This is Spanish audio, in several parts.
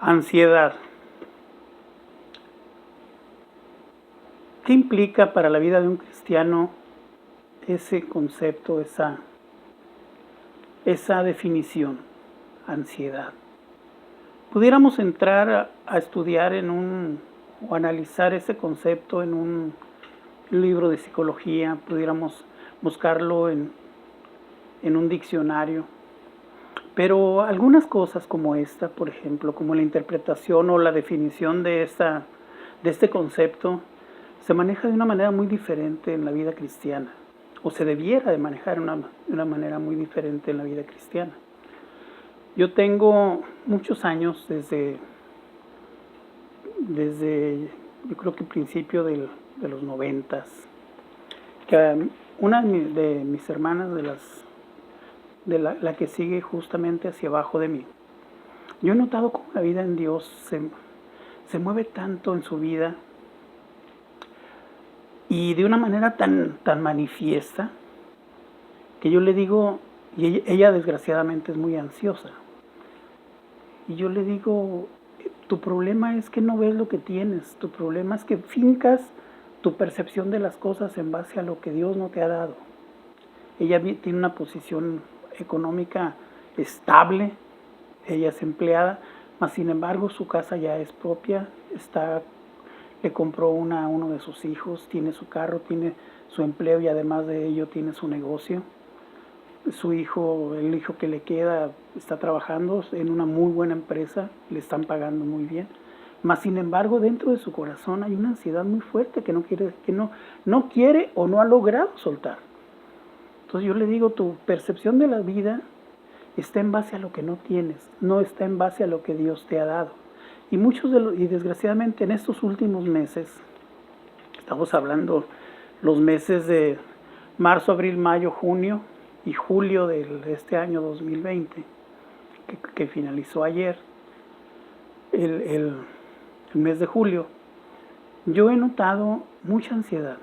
Ansiedad. ¿Qué implica para la vida de un cristiano ese concepto, esa definición? Ansiedad. Pudiéramos entrar a estudiar o analizar ese concepto en un libro de psicología, pudiéramos buscarlo en un diccionario. Pero algunas cosas como esta, por ejemplo, como la interpretación o la definición de este concepto, se maneja de una manera muy diferente en la vida cristiana, o se debiera de manejar de una manera muy diferente en la vida cristiana. Yo tengo muchos años desde yo creo que principio de los 90, que una de mis hermanas, la que sigue justamente hacia abajo de mí, yo he notado cómo la vida en Dios se mueve tanto en su vida y de una manera tan manifiesta que yo le digo, y ella desgraciadamente es muy ansiosa, y yo le digo, tu problema es que no ves lo que tienes, tu problema es que fincas tu percepción de las cosas en base a lo que Dios no te ha dado. Ella tiene una posición económica estable, ella es empleada, mas sin embargo su casa ya es propia, le compró a uno de sus hijos, tiene su carro, tiene su empleo y además de ello tiene su negocio. Su hijo, el hijo que le queda, está trabajando en una muy buena empresa, le están pagando muy bien. Mas sin embargo, dentro de su corazón hay una ansiedad muy fuerte que no quiere o no ha logrado soltar. Entonces yo le digo, tu percepción de la vida está en base a lo que no tienes, no está en base a lo que Dios te ha dado. Y y desgraciadamente en estos últimos meses, estamos hablando los meses de marzo, abril, mayo, junio y julio de este año 2020, que finalizó ayer, el mes de julio, yo he notado mucha ansiedad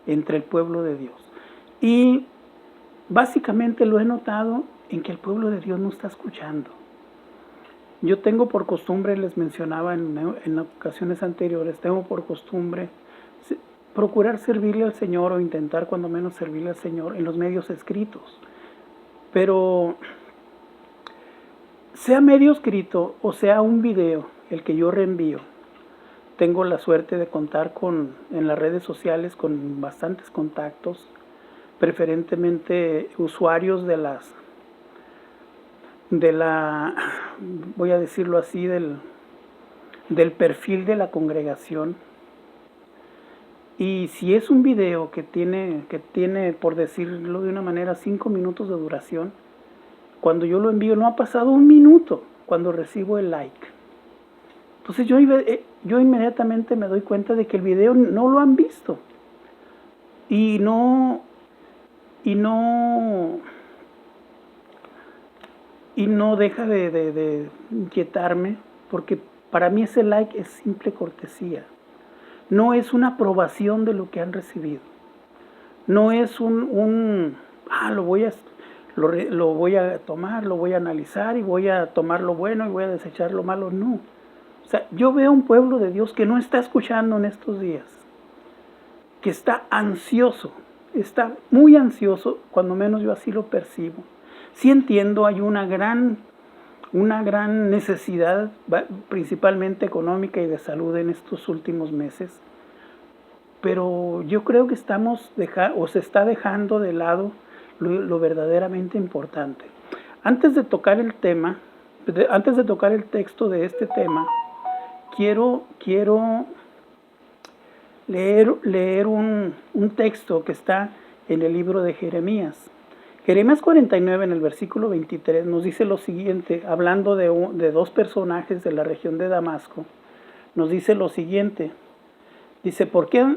entre el pueblo de Dios. Y básicamente lo he notado en que el pueblo de Dios no está escuchando. Yo tengo por costumbre, les mencionaba en ocasiones anteriores, tengo por costumbre procurar servirle al Señor o intentar cuando menos servirle al Señor en los medios escritos. Pero sea medio escrito o sea un video el que yo reenvío, tengo la suerte de contar en las redes sociales con bastantes contactos, preferentemente usuarios voy a decirlo así, del perfil de la congregación. Y si es un video que tiene, por decirlo de una manera, 5 minutos de duración, cuando yo lo envío no ha pasado un minuto cuando recibo el like. Entonces yo inmediatamente me doy cuenta de que el video no lo han visto. Y no deja de inquietarme, porque para mí ese like es simple cortesía. No es una aprobación de lo que han recibido. No es lo voy a tomar, lo voy a analizar y voy a tomar lo bueno y voy a desechar lo malo. No. O sea, yo veo un pueblo de Dios que no está escuchando en estos días, que está ansioso, está muy ansioso, cuando menos yo así lo percibo. Sí entiendo, hay una gran necesidad, principalmente económica y de salud en estos últimos meses, pero yo creo que se está dejando de lado lo verdaderamente importante. Antes de tocar el texto de este tema, quiero leer un texto que está en el libro de Jeremías. Jeremías 49, en el versículo 23, nos dice lo siguiente, hablando de dos personajes de la región de Damasco, nos dice lo siguiente, dice, ¿por qué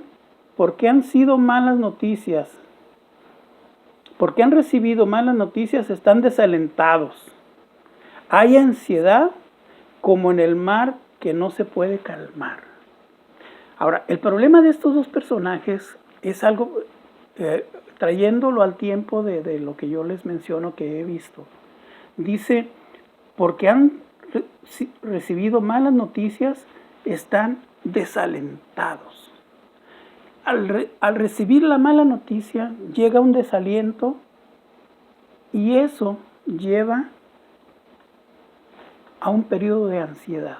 han sido malas noticias? ¿Por qué han recibido malas noticias? Están desalentados. Hay ansiedad como en el mar que no se puede calmar. Ahora, el problema de estos dos personajes es algo, trayéndolo al tiempo de lo que yo les menciono que he visto. Dice, porque han recibido malas noticias están desalentados. Al recibir la mala noticia llega un desaliento y eso lleva a un periodo de ansiedad.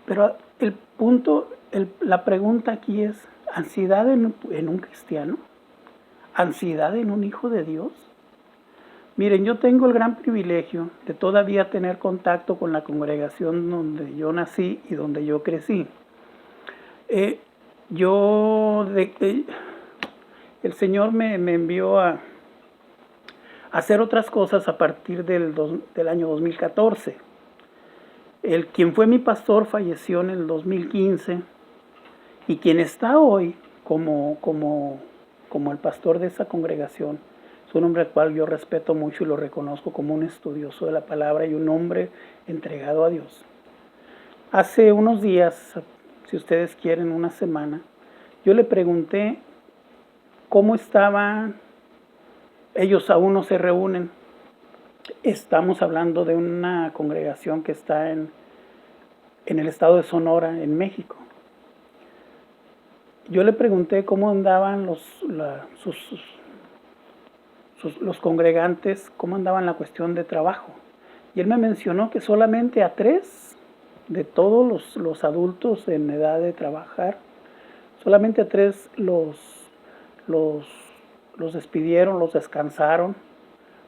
Pero el punto, la pregunta aquí es, ¿ansiedad en un cristiano? ¿Ansiedad en un hijo de Dios? Miren, yo tengo el gran privilegio de todavía tener contacto con la congregación donde yo nací y donde yo crecí. El Señor me envió a hacer otras cosas a partir del año 2014. Quien fue mi pastor falleció en el 2015 y quien está hoy como el pastor de esa congregación es un hombre al cual yo respeto mucho y lo reconozco como un estudioso de la palabra y un hombre entregado a Dios. Hace unos días, si ustedes quieren una semana, yo le pregunté cómo estaban. Ellos aún no se reúnen. Estamos hablando de una congregación que está en el estado de Sonora, en México. Yo le pregunté cómo andaban los congregantes, cómo andaban la cuestión de trabajo. Y él me mencionó que solamente a 3 de todos los adultos en edad de trabajar, solamente a 3 los despidieron, los descansaron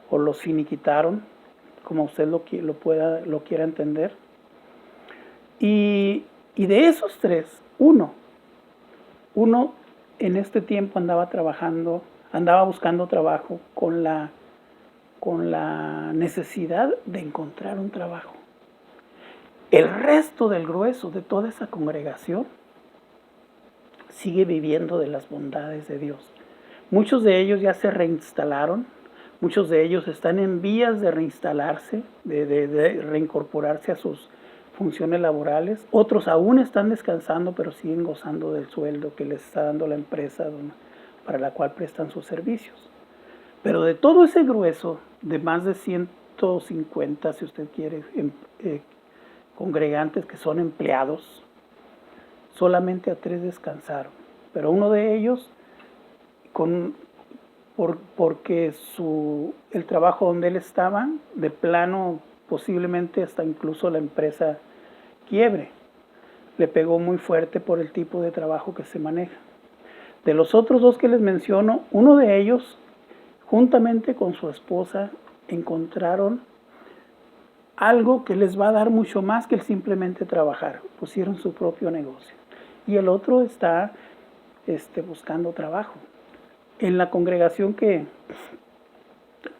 o los finiquitaron, como usted lo quiera entender. Y de esos 3, uno en este tiempo andaba buscando trabajo con la necesidad de encontrar un trabajo. El resto del grueso de toda esa congregación sigue viviendo de las bondades de Dios. Muchos de ellos ya se reinstalaron, muchos de ellos están en vías de reinstalarse, de reincorporarse a sus funciones laborales. Otros aún están descansando, pero siguen gozando del sueldo que les está dando la empresa para la cual prestan sus servicios. Pero de todo ese grueso, de más de 150, si usted quiere, congregantes que son empleados, solamente a 3 descansaron. Pero uno de ellos, porque el trabajo donde él estaba, de plano, posiblemente hasta incluso la empresa quiebre, le pegó muy fuerte por el tipo de trabajo que se maneja. De los otros 2 que les menciono, uno de ellos, juntamente con su esposa, encontraron algo que les va a dar mucho más que el simplemente trabajar. Pusieron su propio negocio. Y el otro está buscando trabajo. En la congregación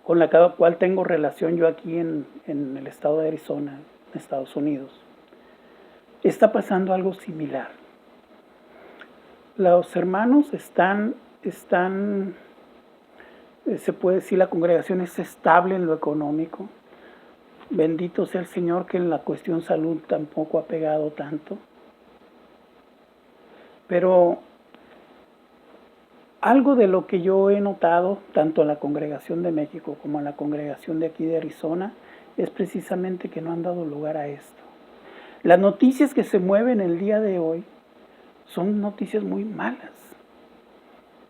con la cual tengo relación yo aquí en el estado de Arizona, en Estados Unidos, está pasando algo similar. Los hermanos están, se puede decir, la congregación es estable en lo económico. Bendito sea el Señor que en la cuestión salud tampoco ha pegado tanto. Pero algo de lo que yo he notado, tanto en la congregación de México como en la congregación de aquí de Arizona, es precisamente que no han dado lugar a esto. Las noticias que se mueven el día de hoy son noticias muy malas.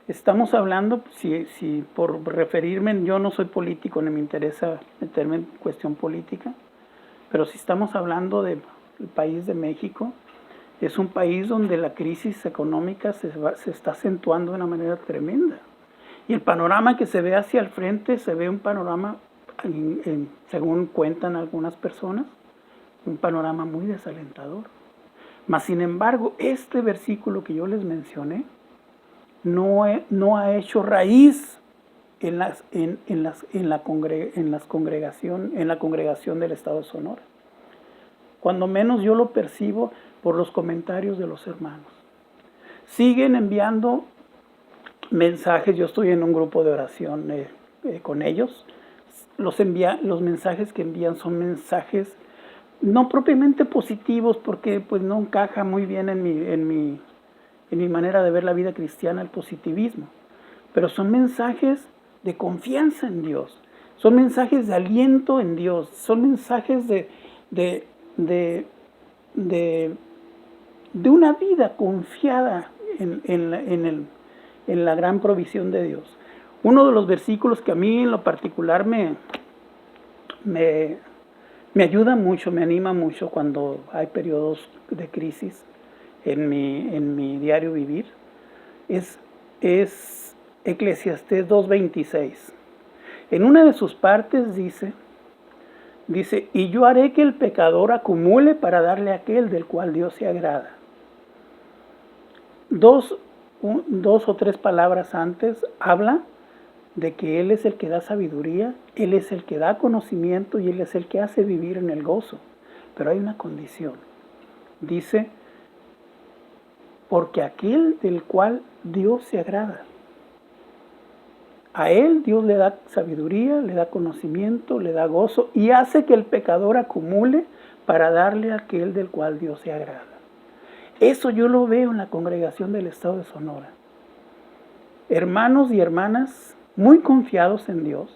Estamos hablando, si por referirme, yo no soy político, ni me interesa meterme en cuestión política, pero si estamos hablando del país de México, es un país donde la crisis económica se está acentuando de una manera tremenda. Y el panorama que se ve hacia el frente, se ve un panorama, según cuentan algunas personas, un panorama muy desalentador. Mas, sin embargo, este versículo que yo les mencioné no ha hecho raíz en la congregación del estado de Sonora. Cuando menos yo lo percibo por los comentarios de los hermanos. Siguen enviando mensajes. Yo estoy en un grupo de oración con ellos. Los mensajes que envían son mensajes no propiamente positivos, porque pues no encaja muy bien en mi manera de ver la vida cristiana el positivismo, pero son mensajes de confianza en Dios, son mensajes de aliento en Dios, son mensajes de de, de, de, de una vida confiada en la gran provisión de Dios. Uno de los versículos que a mí en lo particular me ayuda mucho, me anima mucho cuando hay periodos de crisis en mi diario vivir, es Eclesiastés 2:26. En una de sus partes dice, y yo haré que el pecador acumule para darle a aquel del cual Dios se agrada. Dos o tres palabras antes habla de que Él es el que da sabiduría, Él es el que da conocimiento y Él es el que hace vivir en el gozo. Pero hay una condición. Dice, porque aquel del cual Dios se agrada. A Él Dios le da sabiduría, le da conocimiento, le da gozo y hace que el pecador acumule para darle a aquel del cual Dios se agrada. Eso yo lo veo en la congregación del estado de Sonora. Hermanos y hermanas muy confiados en Dios.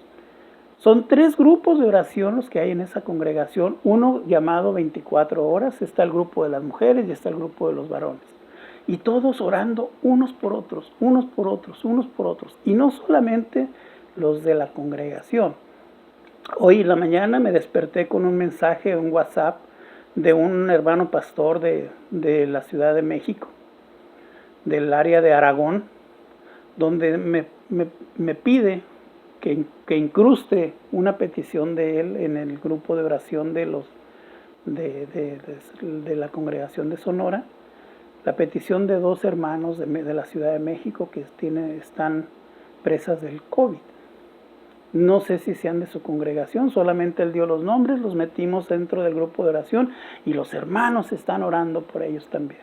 Son 3 grupos de oración los que hay en esa congregación. Uno llamado 24 horas, está el grupo de las mujeres y está el grupo de los varones. Y todos orando unos por otros, unos por otros, unos por otros. Y no solamente los de la congregación. Hoy en la mañana me desperté con un mensaje, un WhatsApp, de un hermano pastor de la Ciudad de México, del área de Aragón, donde me pide que incruste una petición de él en el grupo de oración de la congregación de Sonora, la petición de 2 hermanos de la Ciudad de México que están presas del COVID. No sé si sean de su congregación, solamente él dio los nombres, los metimos dentro del grupo de oración y los hermanos están orando por ellos también.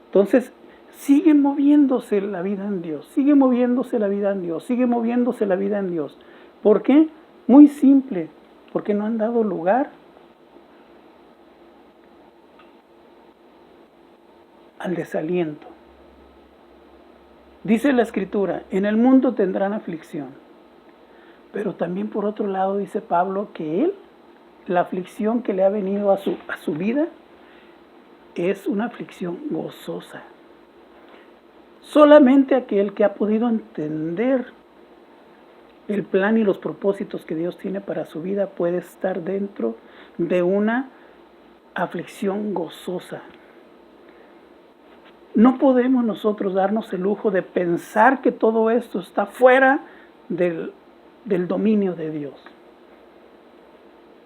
Entonces, sigue moviéndose la vida en Dios, sigue moviéndose la vida en Dios, sigue moviéndose la vida en Dios. ¿Por qué? Muy simple, porque no han dado lugar al desaliento. Dice la Escritura, en el mundo tendrán aflicción. Pero también por otro lado dice Pablo que él, la aflicción que le ha venido a su vida, es una aflicción gozosa. Solamente aquel que ha podido entender el plan y los propósitos que Dios tiene para su vida puede estar dentro de una aflicción gozosa. No podemos nosotros darnos el lujo de pensar que todo esto está fuera del dominio de Dios.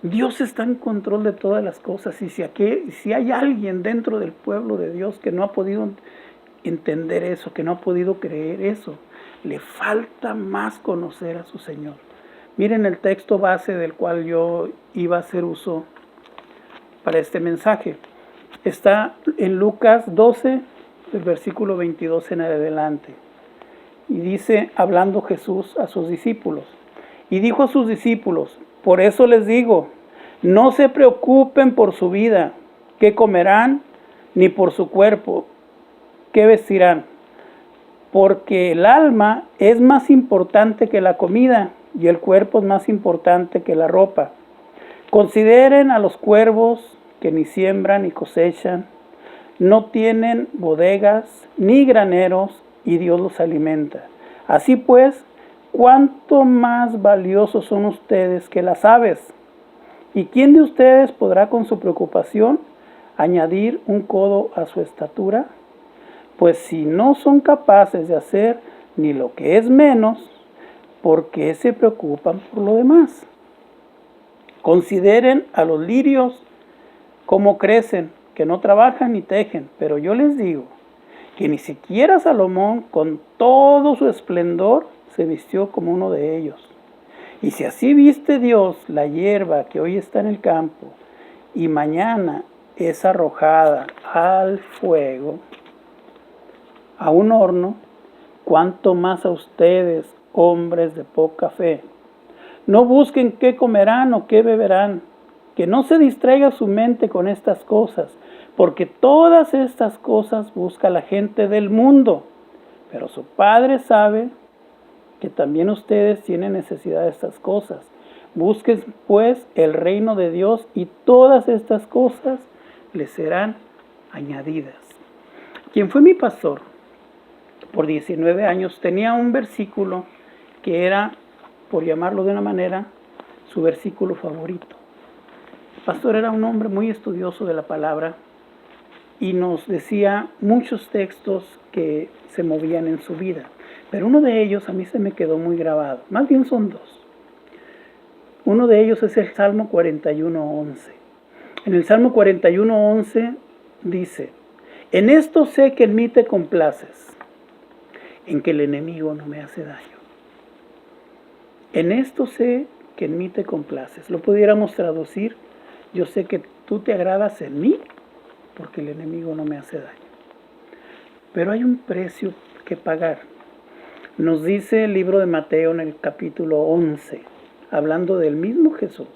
Dios está en control de todas las cosas y si hay alguien dentro del pueblo de Dios que no ha podido entender eso, que no ha podido creer eso, le falta más conocer a su Señor. Miren el texto base del cual yo iba a hacer uso para este mensaje. Está en Lucas 12, del versículo 22 en adelante. Y dice, hablando Jesús a sus discípulos, y dijo a sus discípulos, por eso les digo, no se preocupen por su vida, qué comerán, ni por su cuerpo, qué vestirán, porque el alma es más importante que la comida, y el cuerpo es más importante que la ropa. Consideren a los cuervos que ni siembran ni cosechan, no tienen bodegas ni graneros, y Dios los alimenta. Así pues, ¿cuánto más valiosos son ustedes que las aves? ¿Y quién de ustedes podrá con su preocupación añadir un codo a su estatura? Pues si no son capaces de hacer ni lo que es menos, ¿por qué se preocupan por lo demás? Consideren a los lirios cómo crecen, que no trabajan ni tejen, pero yo les digo que ni siquiera Salomón, con todo su esplendor, se vistió como uno de ellos. Y si así viste Dios la hierba que hoy está en el campo y mañana es arrojada al fuego, a un horno, cuánto más a ustedes, hombres de poca fe. No busquen qué comerán o qué beberán, que no se distraiga su mente con estas cosas, porque todas estas cosas busca la gente del mundo, pero su Padre sabe que también ustedes tienen necesidad de estas cosas. Busques pues el reino de Dios y todas estas cosas les serán añadidas. Quien fue mi pastor por 19 años tenía un versículo que era, por llamarlo de una manera, su versículo favorito. El pastor era un hombre muy estudioso de la palabra y nos decía muchos textos que se movían en su vida. Pero uno de ellos a mí se me quedó muy grabado. Más bien son dos. Uno de ellos es el Salmo 41:11. En el Salmo 41:11 dice: en esto sé que en mí te complaces, en que el enemigo no me hace daño. En esto sé que en mí te complaces. Lo pudiéramos traducir: yo sé que tú te agradas en mí porque el enemigo no me hace daño. Pero hay un precio que pagar. Nos dice el libro de Mateo en el capítulo 11, hablando del mismo Jesús,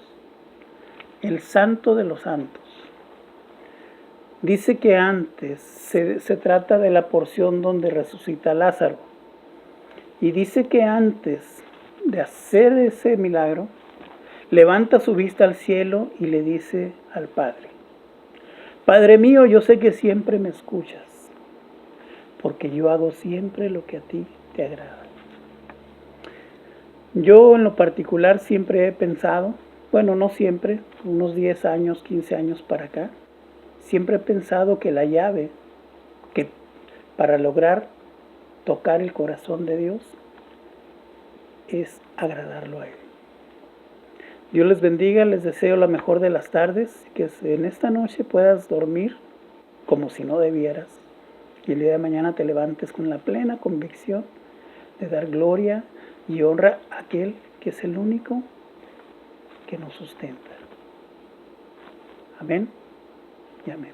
el santo de los santos. Dice que antes se trata de la porción donde resucita Lázaro. Y dice que antes de hacer ese milagro, levanta su vista al cielo y le dice al Padre: Padre mío, yo sé que siempre me escuchas, porque yo hago siempre lo que a ti te agrada. Yo en lo particular siempre he pensado, bueno, no siempre, unos 10 años, 15 años para acá, siempre he pensado que la llave que para lograr tocar el corazón de Dios es agradarlo a Él. Dios les bendiga, les deseo la mejor de las tardes, que en esta noche puedas dormir como si no debieras y el día de mañana te levantes con la plena convicción de dar gloria y honra a aquel que es el único que nos sustenta. Amén y amén.